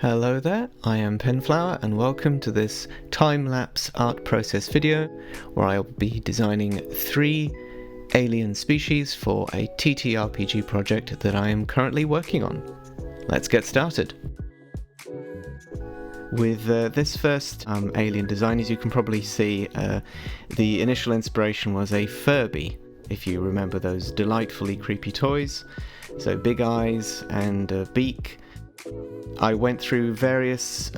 Hello there, I am Penflower and welcome to this time-lapse art process video where I'll be designing 3 alien species for a TTRPG project that I am currently working on. Let's get started. With this first alien design, as you can probably see, the initial inspiration was a Furby, if you remember those delightfully creepy toys. So big eyes and a beak. I went through various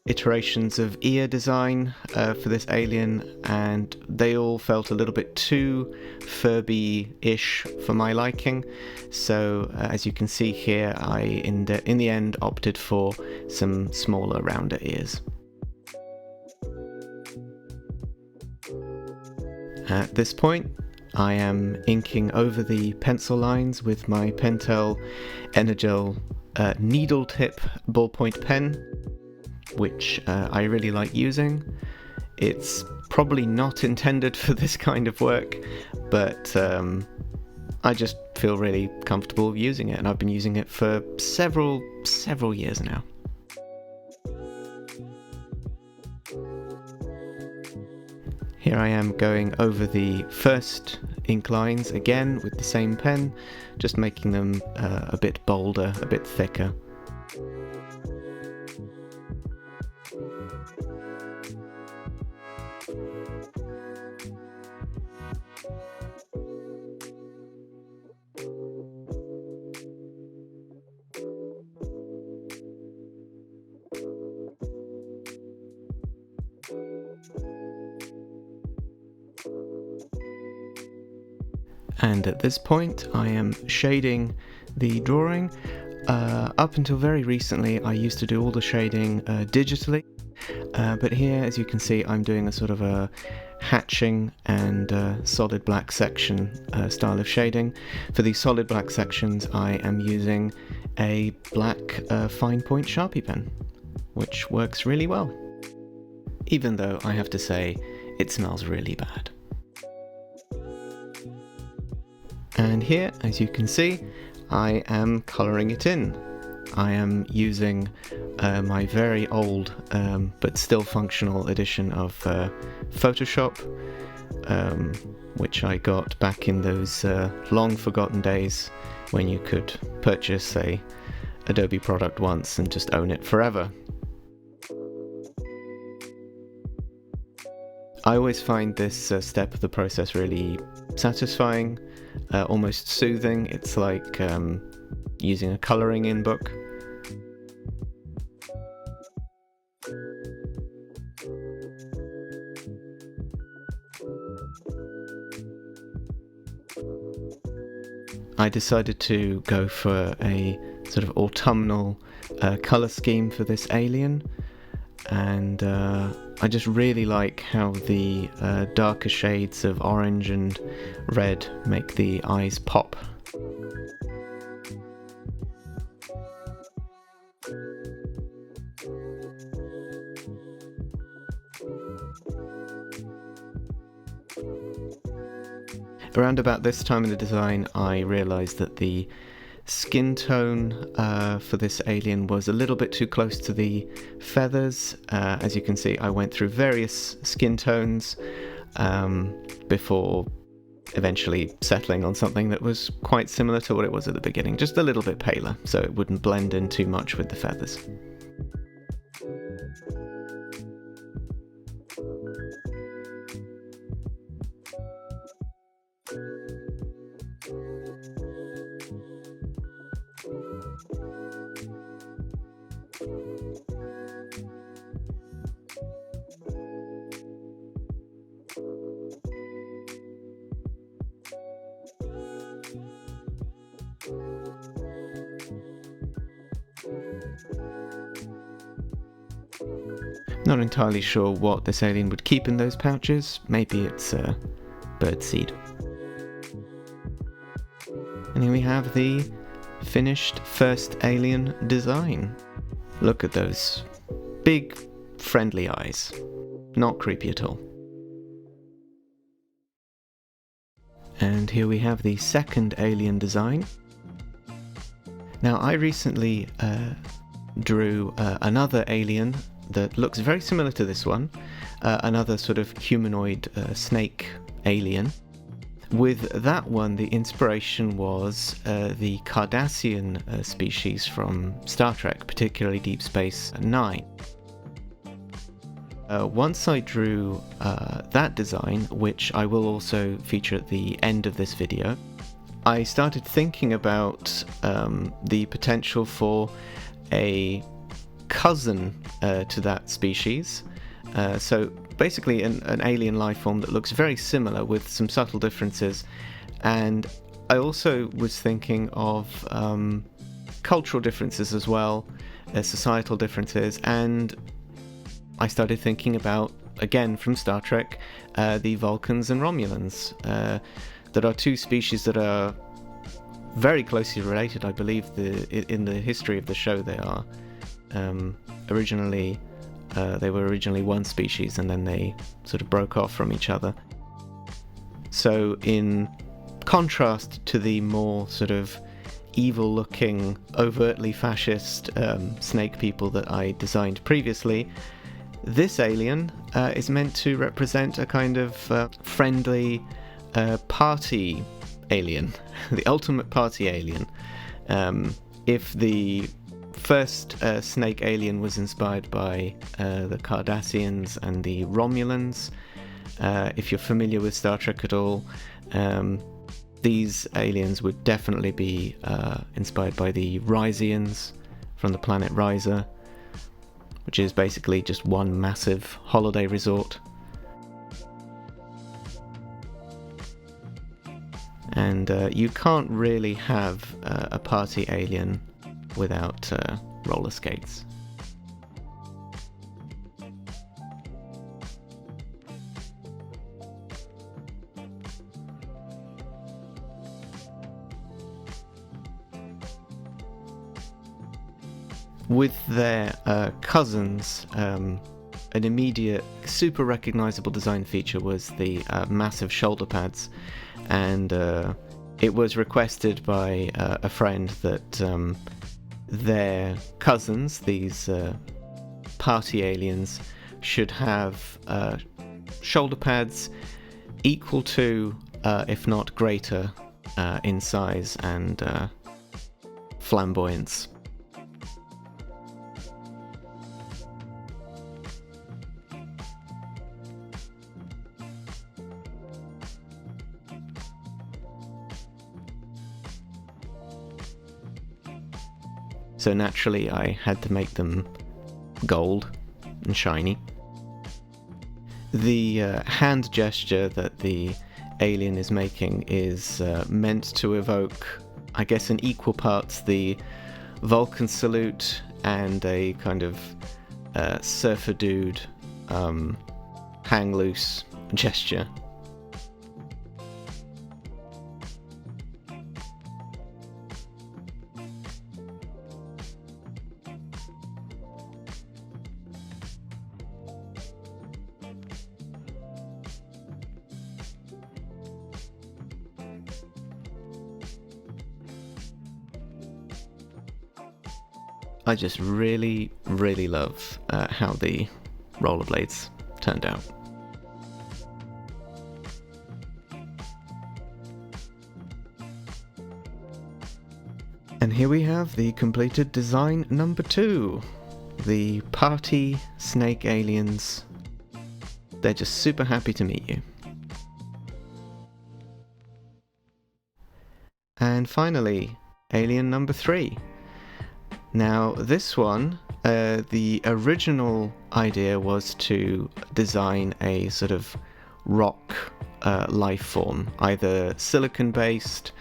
iterations of ear design for this alien, and they all felt a little bit too Furby-ish for my liking. So as you can see here, I in the end opted for some smaller, rounder ears. At this point, I am inking over the pencil lines with my Pentel Energel needle tip ballpoint pen, which I really like using. It's probably not intended for this kind of work, but I just feel really comfortable using it, and I've been using it for several years now. Here I am going over the first ink lines again with the same pen, just making them a bit bolder, a bit thicker. And at this point I am shading the drawing. Up until very recently I used to do all the shading digitally, but here, as you can see, I'm doing a sort of a hatching and solid black section style of shading. For the solid black sections I am using a black fine point Sharpie pen, which works really well, even though I have to say it smells really bad. And here, as you can see, I am colouring it in. I am using my very old but still functional edition of Photoshop, which I got back in those long forgotten days when you could purchase a Adobe product once and just own it forever. I always find this step of the process really satisfying, almost soothing. It's like using a colouring in book. I decided to go for a sort of autumnal colour scheme for this alien, and I just really like how the darker shades of orange and red make the eyes pop. Around about this time in the design, I realised that the skin tone for this alien was a little bit too close to the feathers. As you can see, I went through various skin tones before eventually settling on something that was quite similar to what it was at the beginning, just a little bit paler, so it wouldn't blend in too much with the feathers. Not entirely sure what this alien would keep in those pouches. Maybe it's birdseed. And here we have the finished first alien design. Look at those big, friendly eyes. Not creepy at all. And here we have the second alien design. Now, I recently drew another alien that looks very similar to this one, another sort of humanoid snake alien. With that one, the inspiration was the Cardassian species from Star Trek, particularly Deep Space Nine. Once I drew that design, which I will also feature at the end of this video, I started thinking about the potential for a cousin to that species. So basically an alien life form that looks very similar with some subtle differences. And I also was thinking of cultural differences as well, societal differences, and I started thinking about, again from Star Trek, the Vulcans and Romulans. That are two species that are very closely related. I believe in the history of the show they are. They were originally one species and then they sort of broke off from each other. So in contrast to the more sort of evil-looking, overtly fascist snake people that I designed previously, this alien is meant to represent a kind of friendly party alien, the ultimate party alien. If the first snake alien was inspired by the Cardassians and the Romulans, if you're familiar with Star Trek at all, these aliens would definitely be inspired by the Rysians from the planet Risa, which is basically just one massive holiday resort. And you can't really have a party alien without roller skates. With their cousins, an immediate, super recognizable design feature was the massive shoulder pads. And it was requested by a friend that their cousins, these party aliens, should have shoulder pads equal to, if not greater, in size and flamboyance. So naturally I had to make them gold and shiny. The hand gesture that the alien is making is meant to evoke, I guess, in equal parts the Vulcan salute and a kind of surfer dude hang loose gesture. I just really, really love how the rollerblades turned out. And here we have the completed design number 2. The party snake aliens. They're just super happy to meet you. And finally, alien number 3. Now, this one, the original idea was to design a sort of rock life form, either silicon-based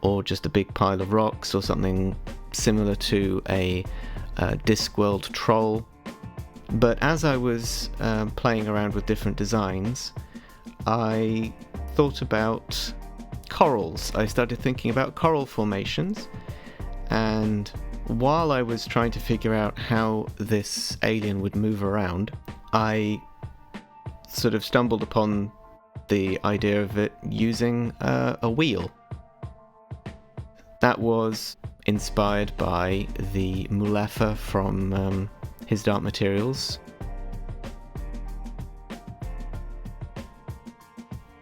or just a big pile of rocks or something similar to a Discworld troll. But as I was playing around with different designs, I thought about corals. I started thinking about coral formations, and while I was trying to figure out how this alien would move around, I sort of stumbled upon the idea of it using a wheel. That was inspired by the Mulefa from his Dark Materials.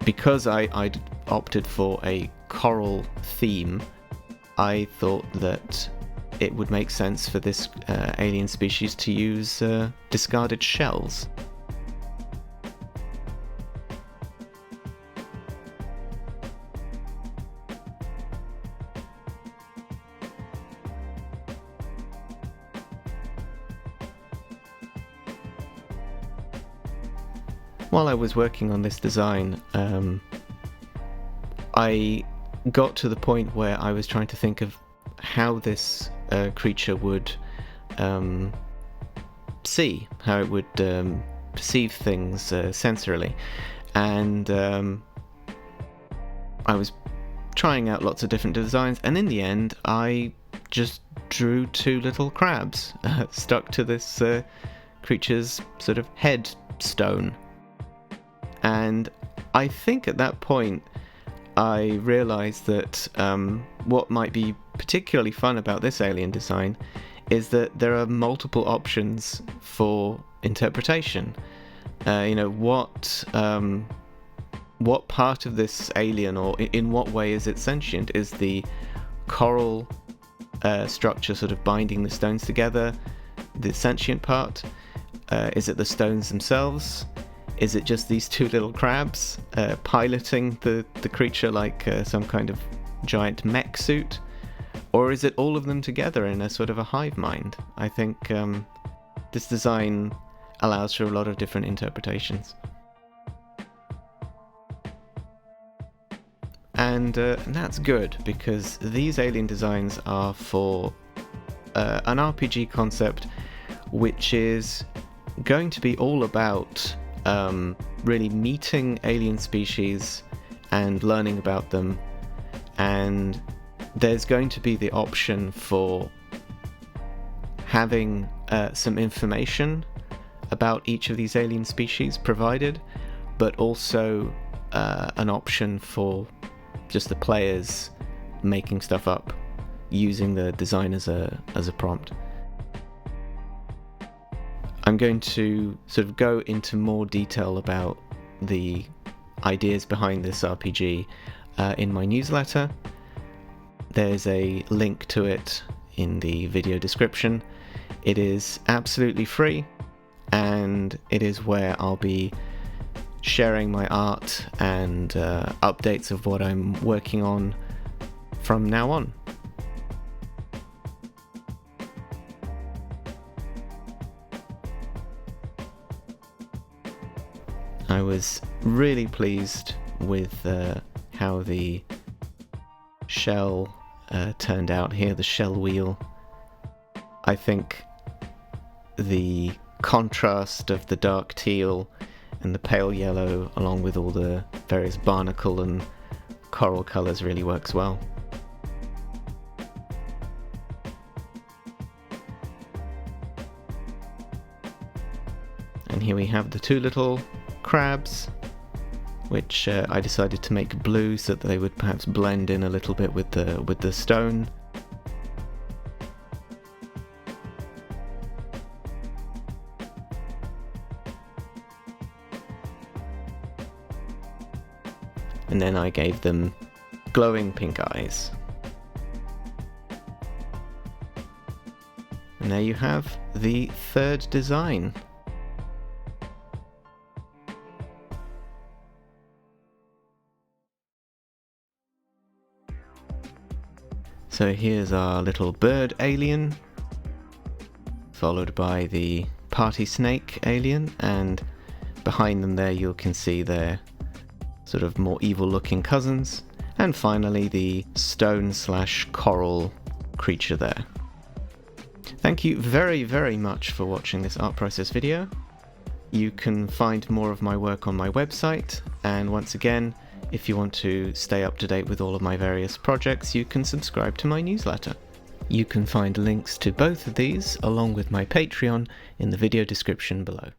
Because I'd opted for a coral theme, I thought that it would make sense for this alien species to use discarded shells. While I was working on this design, I got to the point where I was trying to think of how this creature would see, how it would perceive things sensorily, and I was trying out lots of different designs, and in the end I just drew two little crabs stuck to this creature's sort of headstone. And I think at that point I realised that what might be particularly fun about this alien design is that there are multiple options for interpretation. What part of this alien, or in what way is it sentient? Is the coral structure sort of binding the stones together the sentient part? Is it the stones themselves? Is it just these two little crabs piloting the creature like some kind of giant mech suit? Or is it all of them together in a sort of a hive mind? I think this design allows for a lot of different interpretations. And that's good, because these alien designs are for an RPG concept which is going to be all about really meeting alien species and learning about them, and there's going to be the option for having some information about each of these alien species provided, but also an option for just the players making stuff up using the design as a prompt. I'm going to sort of go into more detail about the ideas behind this RPG in my newsletter. There's a link to it in the video description. It is absolutely free, and it is where I'll be sharing my art and updates of what I'm working on from now on. I was really pleased with how the shell turned out here, the shell wheel. I think the contrast of the dark teal and the pale yellow, along with all the various barnacle and coral colours, really works well. And here we have the two little crabs, which I decided to make blue so that they would perhaps blend in a little bit with the stone. And then I gave them glowing pink eyes. And there you have the third design. So here's our little bird alien, followed by the party snake alien, and behind them there you can see their sort of more evil looking cousins, and finally the stone/coral creature there. Thank you very, very much for watching this art process video. You can find more of my work on my website, and once again, if you want to stay up to date with all of my various projects, you can subscribe to my newsletter. You can find links to both of these, along with my Patreon, in the video description below.